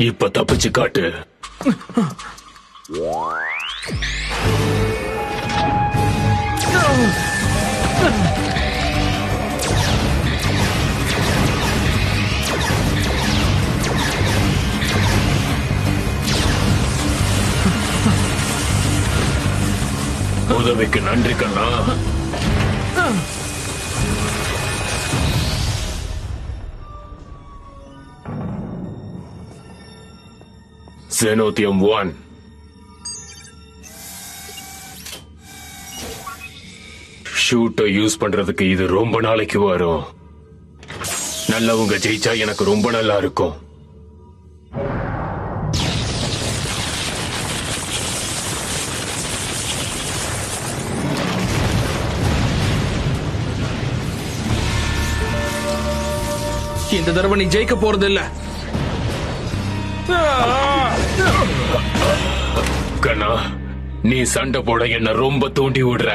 இப்ப தப்பிச்சு காட்டு. உதவிக்கு நன்றி கண்ணா. Xenothium 1. ஷூட்டை யூஸ் பண்றதுக்கு இது ரொம்ப நாளைக்கு வரும். நல்லவங்க ஜெயிச்சா எனக்கு ரொம்ப நல்லா இருக்கும். இந்த தடவை நீ ஜெயிக்க போறது இல்ல. கண்ணா, நீ சண்டை போட என்ன ரொம்ப தூண்டி விடுற.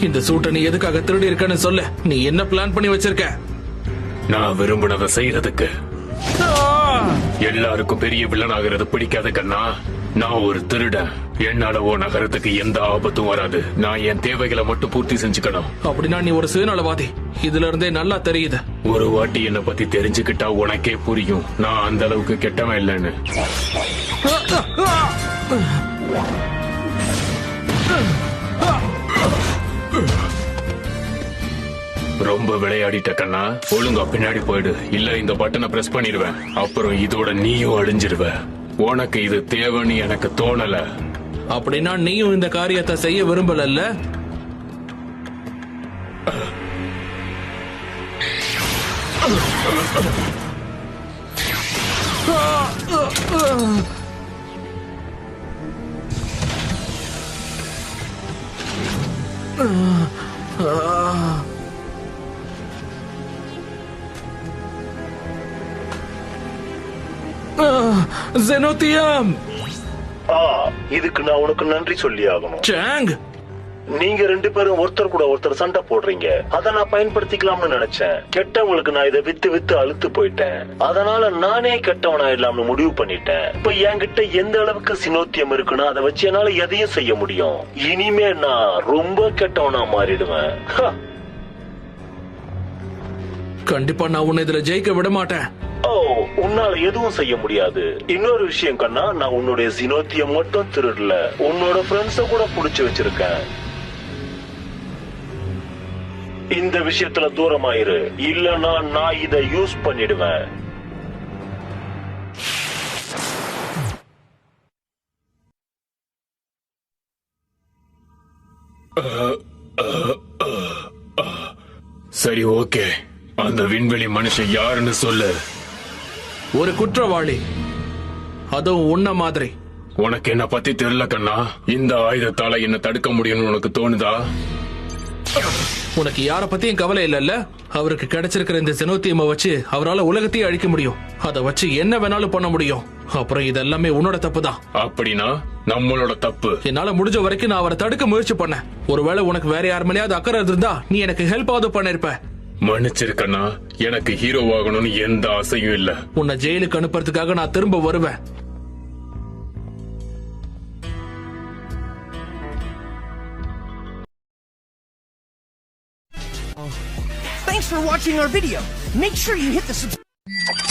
இந்த சூட்டை நீ எதுக்காக திருடி இருக்கன்னு சொல்லு. நீ என்ன பிளான் பண்ணி வச்சிருக்க? நான் விரும்பினதை செய்யறதுக்கு. எல்லாருக்கும் பெரிய வில்லன் ஆகிறது பிடிக்காது கண்ணா. நான் ஒரு திருடன். என்னால ஓ நகரத்துக்கு எந்த ஆபத்தும் வராது. நான் என் தேவைகளை மட்டும் பூர்த்தி செஞ்சுக்கணும். அப்படின்னா நீ ஒரு சுயநலவாதி. இதுல இருந்தே நல்லா தெரியுது. ஒரு வாட்டி என்ன பத்தி தெரிஞ்சுக்கிட்டா உனக்கே புரியும் நான் அந்த அளவுக்கு கெட்டவன் இல்லைன்னு. ரொம்ப விளையாடிட்ட கண்ணா. ஒழுங்கா பின்னாடி போயிடு, இல்ல இந்த பட்டனை பிரஸ் பண்ணிடுவேன். அப்புறம் இதோட நீயும் அழிஞ்சிருவ. உனக்கு இது தேவைன்னு எனக்கு தோணல. அப்படின்னா நீயும் இந்த காரியத்தை செய்ய விரும்பல. Xenothium! இதுக்கு நான் உனக்கு நன்றி சொல்லி ஆகணும். சாங், நீங்க ரெண்டு பேரும் ஒருத்தர் கூட ஒருத்தர் சண்டை போடுறீங்க. அத நான் பயன்படுத்திக்கலாம்னு நினைச்சேன். கெட்டவங்களுக்கு நான் இதை வித்து அழுத்து போயிட்டேன். அதனால நானே கெட்டவனா இல்லாம முடிவு பண்ணிட்டேன். இப்ப என்கிட்ட எந்த அளவுக்கு சினோத்தியம் இருக்குன்னா அதை வச்சு என்னால எதையும் செய்ய முடியும். இனிமே நான் ரொம்ப கெட்டவனா மாறிடுவேன். கண்டிப்பா நான் உன்னை இதுல ஜெயிக்க விட மாட்டேன். உன்னால எதுவும் செய்ய முடியாது. இன்னொரு விஷயம் கண்ணா, நான் உன்னுடைய சினோத்தியம் மட்டும் திருடல, உன்னோட ஃப்ரெண்ட்ஸ கூட புடிச்சு வச்சிருக்கேன். இந்த விஷயத்துல தூரமாயிரு, இல்லனா நான் இதை யூஸ் பண்ணிடுவேன். சரி, ஓகே. அந்த விண்வெளி மனுஷன் யாருன்னு சொல்லு. ஒரு குற்றவாளி, அதுவும் உன்ன மாதிரி. உனக்கு என்ன பத்தி தெரியல கண்ணா. இந்த ஆயுதத்தால என்ன தடுக்க முடியும்னு உனக்கு தோணுதா? உனக்கு யார பத்தியும் கவலை இல்லல்ல. அவருக்கு கிடைச்சிருக்கிற இந்த செனோத்தியமை வச்சு அவரால் உலகத்தையே அழிக்க முடியும். அதை வச்சு என்ன வேணாலும் பண்ண முடியும். அப்புறம் இதெல்லாமே உன்னோட தப்பு தான். அப்படின்னா நம்மளோட தப்பு. என்னால முடிஞ்ச வரைக்கும் நான் அவரை தடுக்க முயற்சி பண்ணேன். ஒருவேளை உனக்கு வேற யார் மேலேயாவது அக்கறை இருந்தா நீ எனக்கு ஹெல்ப் ஆகுது பண்ணிருப்ப. மன்னிச்சிருக்கண்ணா, எனக்கு ஹீரோ ஆகணும்னு எந்த ஆசையும் இல்ல. உன்னை ஜெயிலுக்கு அனுப்புறதுக்காக நான் திரும்ப வருவேன். Thanks for watching our video. Make sure you hit the subscribe.